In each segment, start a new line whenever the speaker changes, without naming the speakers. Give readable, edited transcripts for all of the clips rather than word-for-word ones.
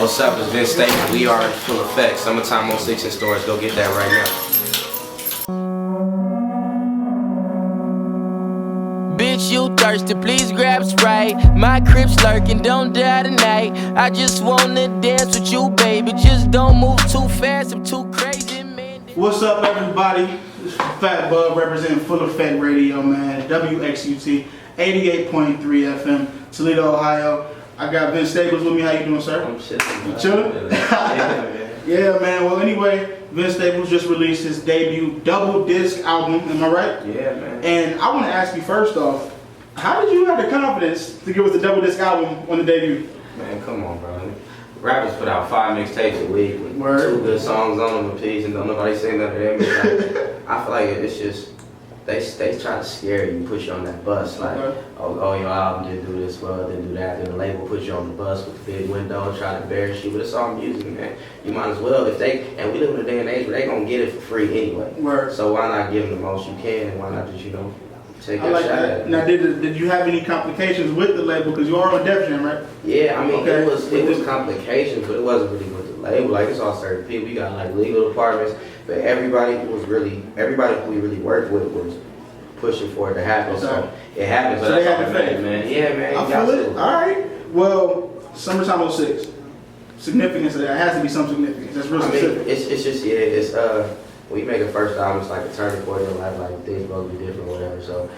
What's up? It's Vince Staples. We are in full effect. Summertime 06 in stores. Go get that right now.
Bitch, you thirsty, please grab Sprite. My crib's lurking, don't die tonight. I just wanna dance with you, baby. Just don't move too fast, I'm too crazy, man.
What's up, everybody? This is Fat Bub representing Full Effect Radio, man. WXUT 88.3 FM, Toledo, Ohio. I got Vince Staples with me. How you doing, sir?
I'm chilling.
You chilling? Yeah, man. Well, anyway, Vince Staples just released his debut double disc album. Am I right?
Yeah, man.
And I want to ask you first off, how did you have the confidence to give us a double disc album on the debut?
Man, come on, bro. Rappers put out 5 mixtapes a week with
Word.
2 good songs on them apiece, and don't nobody sing none of them. It's like, I feel like it's just they try to scare you, push you on that bus. Like,
Okay.
oh, your album didn't do this well, didn't do that. Then the label puts you on the bus with the big window, try to embarrass you. But it's all music, man. You might as well and we live in a day and age where they gonna get it for free anyway.
Word.
So why not give them the most you can, and why not just take
I
that
like
shot at
that.
it?
Now, did you have any complications with the label? Because you are on Def Jam, right?
Yeah, I mean,
Okay.
it was complications, but it wasn't really with the label. Like, it's all certain people. You got like legal departments, but everybody who we really worked with was pushing for it to happen. So it happened.
So
But
they
that's
had
all
the
that
faith.
matters, man. Yeah, man.
I feel it. All right. Well, summertime 06. Significance of that has to be some significance. That's real
I
specific.
mean, it's just when you make a first album, it's like a turning point in life. Like, things supposed to be different, or whatever. So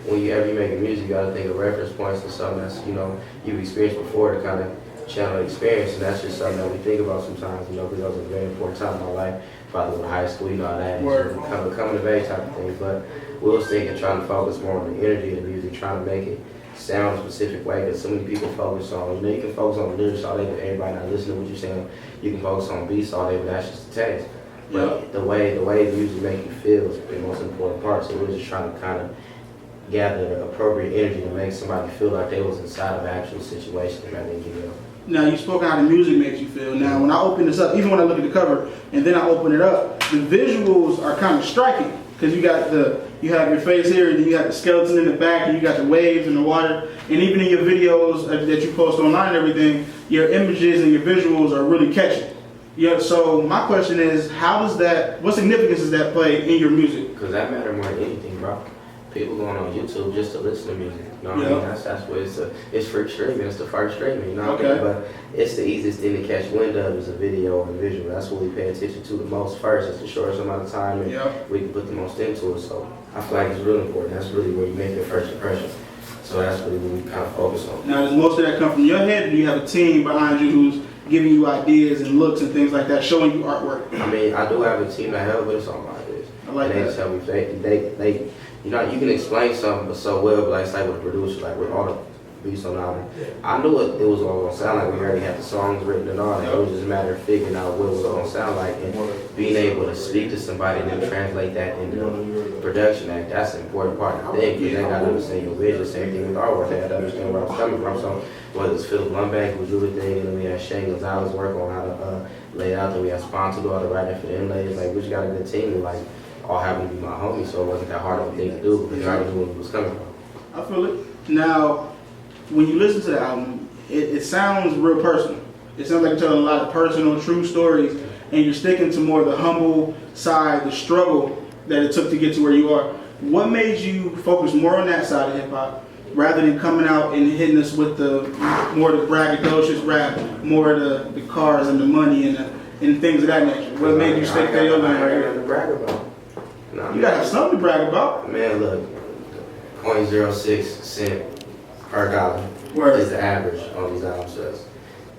when you ever make music, you gotta think of reference points to something that's you've experienced before to kind of channel experience, and that's just something that we think about sometimes. Because that was a very important time in my life. Probably with high school, how that is, kind of coming of age type of thing. But we was thinking, trying to focus more on the energy of the music, trying to make it sound a specific way. Because so many people focus on, you can focus on lyrics all day, but everybody not listening to what you're saying. You can focus on beats all day, but that's just a taste. But the way the music make you feel is the most important part. So we're just trying to kind of gather the appropriate energy to make somebody feel like they was inside of an actual situation rather than give up.
Now, you spoke on how the music makes you feel. Now, when I open this up, even when I look at the cover and then I open it up, the visuals are kind of striking because you have your face here, and then you got the skeleton in the back, and you got the waves and the water, and even in your videos that you post online and everything, your images and your visuals are really catchy. Yeah. So my question is, what significance does that play in your music?
Because that matter more than anything, bro. People going on YouTube just to listen to music. You know what I mean? That's what it's for streaming. It's the first streaming. You know what I mean? But it's the easiest thing to catch wind of is a video or a visual. That's what we pay attention to the most first. It's the shortest amount of time, and we can put the most into it. So I feel like it's really important. That's really where you make your first impression. So that's really what we kind of focus on.
Now, does most of that come from your head, or do you have a team behind you who's giving you ideas and looks and things like that, showing you artwork?
I mean, I do have a team that helps, but it's all my ideas.
I like
and they
that.
just help me. They you can explain something so well, but like it's like with a producer, like with all the beats on the album, I knew it was all gonna sound like. We already had the songs written and all that. It was just a matter of figuring out what it was gonna sound like and being able to speak to somebody and then translate that into production. That's the important part of the thing, because they gotta understand your vision. Same thing with artwork, they had to understand where I was coming from. So whether it's Philip Lumbeck who do the thing, and then we had Shane Gonzalez work on how to lay it out, then we had Sponsor do all the writing for the inlays. Like, we just got a good team, and like all happened to be my homies, so it wasn't that hard of a thing to do because I already knew where it was coming from.
I feel it. Now, when you listen to the album, it sounds real personal. It sounds like you're telling a lot of personal, true stories, and you're sticking to more of the humble side, the struggle that it took to get to where you are. What made you focus more on that side of hip hop rather than coming out and hitting us with more of the braggadocious rap, more of the cars and the money and things of that nature? What made you stick to your lane right here?
To brag about.
You gotta have something to brag about.
Man, look, 0.06 cent per dollar is the average on these album sales,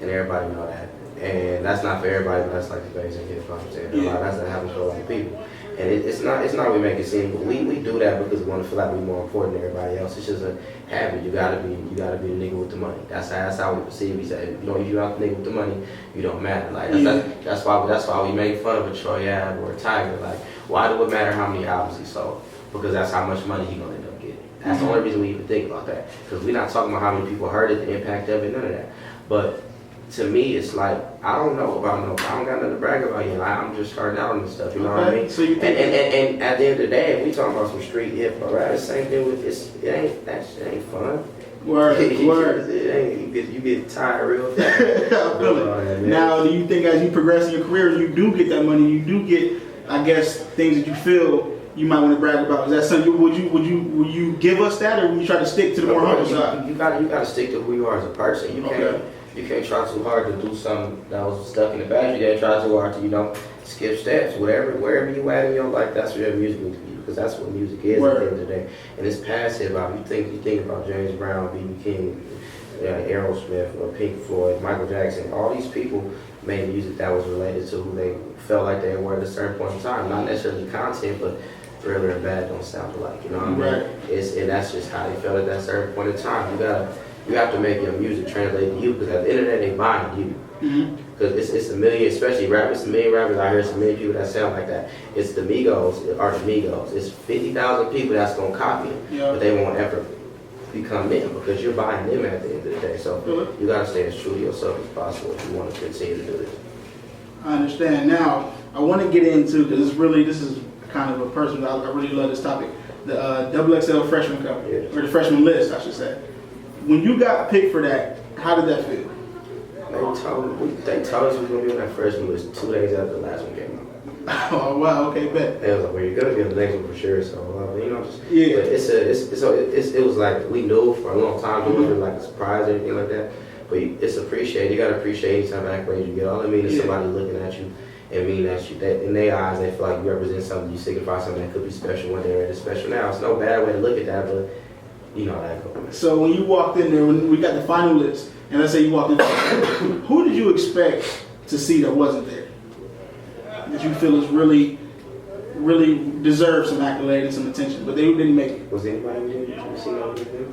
and everybody know that. And that's not for everybody, but that's like the basic hip hop. That's what happens for a lot of people. And it's not we make it seem. We do that because we want to feel like we're more important than everybody else. It's just a habit. You gotta be the nigga with the money. That's how we perceive. We say, if you're not the nigga with the money, you don't matter. Like that's why we make fun of a Troy Ave or a Tiger. Like, why do it matter how many albums he sold? Because that's how much money he gonna end up getting. That's the only reason we even think about that. Because we're not talking about how many people heard it, the impact of it, none of that. But to me, it's like, I don't know about I don't got nothing to brag about yet. I'm just starting out on this stuff, you know what I mean?
So you think
and at the end of the day, if we talking about some street hip hop, right? The same thing with it ain't fun.
Word.
You get tired real fast.
I feel it. Now, do you think as you progress in your career, you do get that money, you do get, I guess, things that you feel you might want to brag about? Is that something? Would you give us that, or would you try to stick to the more humble side?
You gotta stick to who you are as a person. You can't try too hard to do something that was stuck in the past. You can't try too hard to skip steps. Wherever you at in your life, that's where your music needs to be, because that's what music is at the end of the day. And it's passive. You think about James Brown, B.B. King, Aerosmith, or Pink Floyd, Michael Jackson. All these people made music that was related to who they felt like they were at a certain point in time. Not necessarily content, but thriller and bad don't sound alike. You know what I mean?
Right.
And that's just how they felt at that certain point in time. You have to make your music translate to you, because at the end of the day, they buying you. Because it's a million, especially rappers, it's a million rappers out here, it's a million people that sound like that. It's the Migos, Arch Migos. It's 50,000 people that's gonna copy it, but they won't ever become them, because you're buying them at the end of the day. So you gotta stay as true to yourself as possible if you want to continue to do this.
I understand. Now, I want to get into, because this is kind of a personal, I really love this topic, the XXL freshman cover, or the freshman list, I should say. When you got picked for that, how did that feel?
They told us we were going to be on that freshman list 2 days after the last one came out.
Oh, wow, okay, bet.
They was like, well, you're going to be on the next one for sure. So, it was like, we knew for a long time, it wasn't like a surprise or anything like that. But it's appreciated. You got to appreciate any type of accolade you get. All it means is somebody looking at you and mean that in their eyes, they feel like you represent something, you signify something that could be special one day or it's special now. It's no bad way to look at that, but you know how that goes. So
when you walked in there, when we got the final list, and let's say you walked in, who did you expect to see that wasn't there? That you feel is really deserves some accolade and some attention, but they didn't make it.
Was anybody there? Did you see anything?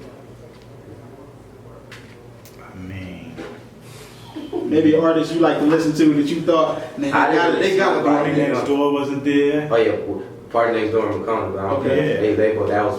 I mean,
maybe artists you like to listen to that you thought they got to
Party Next Door wasn't there.
Oh yeah. Party Next Door in McConnell, but I don't think they that was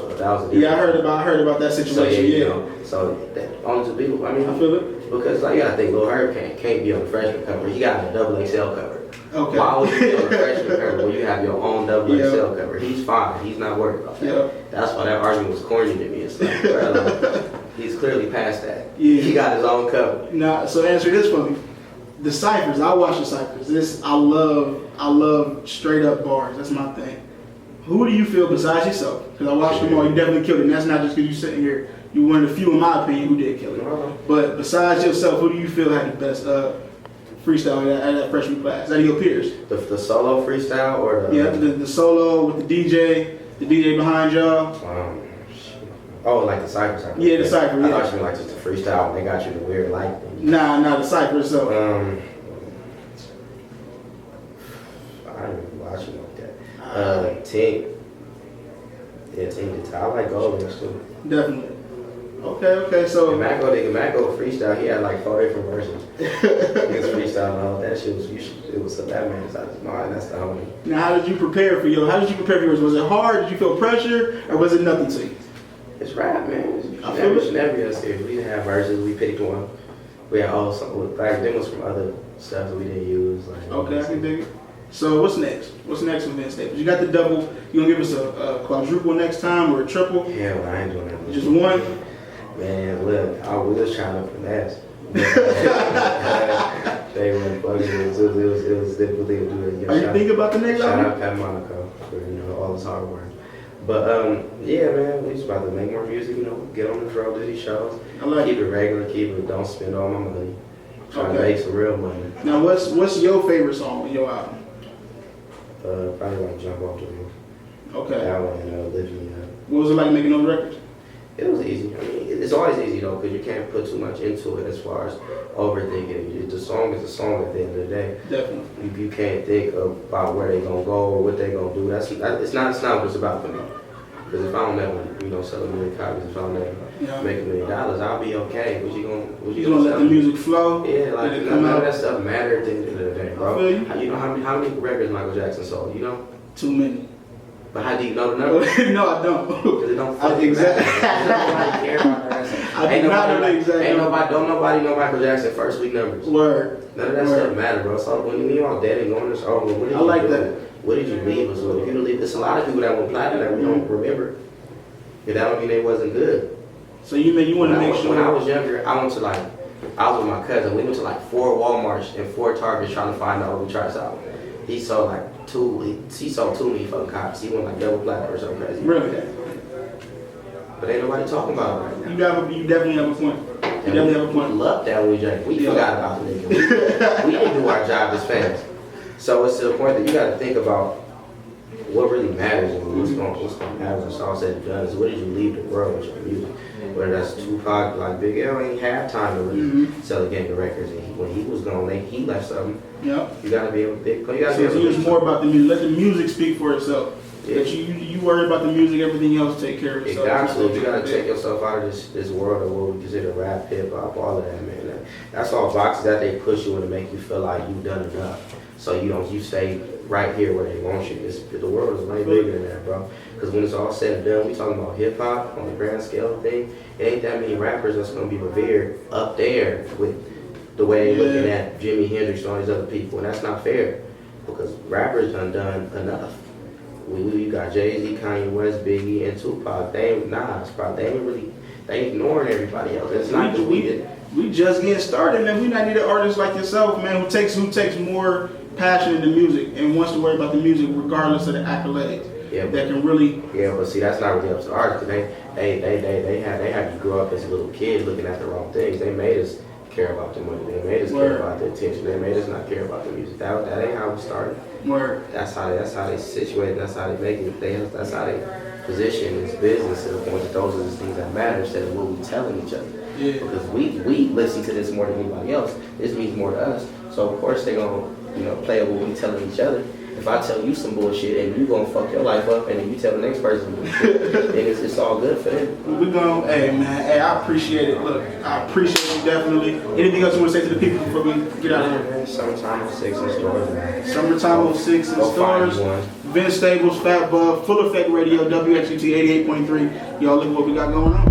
I heard about that situation.
So that only two people. I mean,
I feel it,
because you gotta think, Lil Herb can't be on the freshman cover. He got a XXL cover.
Okay.
Why would you be on the freshman cover when you have your own XXL cover? He's fine. He's not worried about that. That's why that argument was corny to me. It's like, bro, he's clearly past that.
Yeah.
He got his own cover.
Now, so answer this for me. The ciphers, I watch the ciphers. I love straight up bars. That's my thing. Who do you feel besides yourself? Because I watched them all. You definitely killed it. And that's not just because you're sitting here. You were one of the few, in my opinion, who did kill it. But besides yourself, who do you feel had the best freestyle at that freshman class? Out of your peers?
The solo freestyle or the
the solo with the DJ behind y'all.
Like the cypher.
Yeah, the cypher.
I thought you meant like just the freestyle. They got you the weird light thing.
Nah, the cypher. So
I didn't even watch it like that. Tink. Yeah, Tink did. I like Goldings too.
Definitely. Okay. So
the Mako freestyle, he had like 4 different versions. His freestyle and all that shit was that man's out of his mind. That's the homie.
Now, how did you prepare for yours? Was it hard? Did you feel pressure, or was it nothing to you?
It's rap, man. You never get us here. We didn't have verses. We picked one. We had all some like demos from other stuff that we didn't use.
Okay, I can dig it. So what's next? What's next with Vince Staples? You got the double. You gonna give us a quadruple next time or a triple?
Yeah, well, I ain't doing that.
Just one?
Man, look, I was trying to finesse. They went bugging. It was difficult to do it.
Are you thinking about the next
album?
album?
Shout out Pat Monaco for all his hard work. But yeah, man, we just about to make more music. Get on the road, do these shows.
I like
keep it regular, don't spend all my money. Trying to make some real money.
Now, what's your favorite song on your album?
Probably like Jump Off the Roof.
Okay.
That one, Lift Me Up.
What was it like making those records?
It was easy. I mean, it's always easy though, because you can't put too much into it as far as overthinking it. The song is a song at the end of the day.
Definitely.
You can't think about where they're gonna go or what they're gonna do. It's not what it's about for me. Because if I don't ever, sell 1 million copies, if I don't ever make $1 million, I'll be okay. What you gonna
let the music flow?
Yeah, like none of that stuff matter at the end of the day, bro. You know how many records Michael Jackson sold? You know?
Too many.
But how do you know the number?
No, I don't.
Because it don't fucking matter. Nobody care about that. Ain't nobody know Michael Jackson first week numbers.
Word.
None of that stuff matter, bro. So when you all dead and going, it's over. What did you do?
That.
What did you leave us with? If you leave, there's a lot of people that went platinum that we don't remember. But that don't mean they wasn't good.
So you want to make sure.
When I was younger, I was with my cousin. We went to like 4 Walmarts and 4 Targets trying to find out what we tried out. He sold like 2. He sold 2 meat fucking copies. He went like double platinum or something crazy.
Really?
But ain't nobody talking about it right now.
You definitely have a point. You definitely have a point.
We loved that when we drank. We forgot about the nigga. We didn't do our job as fans. So it's to the point that you got to think about what really matters and what's going to matter when it's all said and done. Is what did you leave the world with your music? Whether that's Tupac, like Big L ain't have time to really sell a gang of records. And when he was gone, he left something.
Yep.
You got to be able to
it's more about the music. Let the music speak for itself.
Yeah.
That you worry about the music, everything else take care of itself.
Absolutely. You got to take yourself out of this world of what we consider rap, hip hop, all of that, man. That's all boxes that they push you in to make you feel like you've done enough. So you stay right here where they want you. The world is way bigger than that, bro. Because when it's all said and done, we talking about hip hop on the grand scale thing. It ain't that many rappers that's gonna be revered up there with the way they looking at Jimi Hendrix and all these other people, and that's not fair. Because rappers done enough. We got Jay-Z, Kanye West, Biggie, and Tupac. They ain't Nas, bro. They ignoring everybody else. It's not that we did.
We just getting started, man. We not need an artist like yourself, man, who takes more passion in the music and wants to worry about the music regardless of the accolades.
Yeah,
that can really.
Yeah, but see, that's not really up to the artists. They had you grow up as a little kid looking at the wrong things. They made us care about the money. They made us care about the attention. They made us not care about the music. That ain't how we started.
Word.
That's how they situate. That's how they make it. That's how they position this business to the point that those are the things that matter instead of what we telling each other.
Yeah.
Because we listen to this more than anybody else. This means more to us. So of course they gonna play what we telling each other. If I tell you some bullshit and you gonna fuck your life up, and then you tell the next person bullshit, then it's all good for them.
We gonna, hey man, I appreciate it. Look, I appreciate you definitely. Anything else you want to say to the people before we get out of here?
Summertime 06 in stores, man.
Summertime 06 in stores. Vince Staples, Fat Bub, Full Effect Radio, WXUT 88.3. Y'all look what we got going on.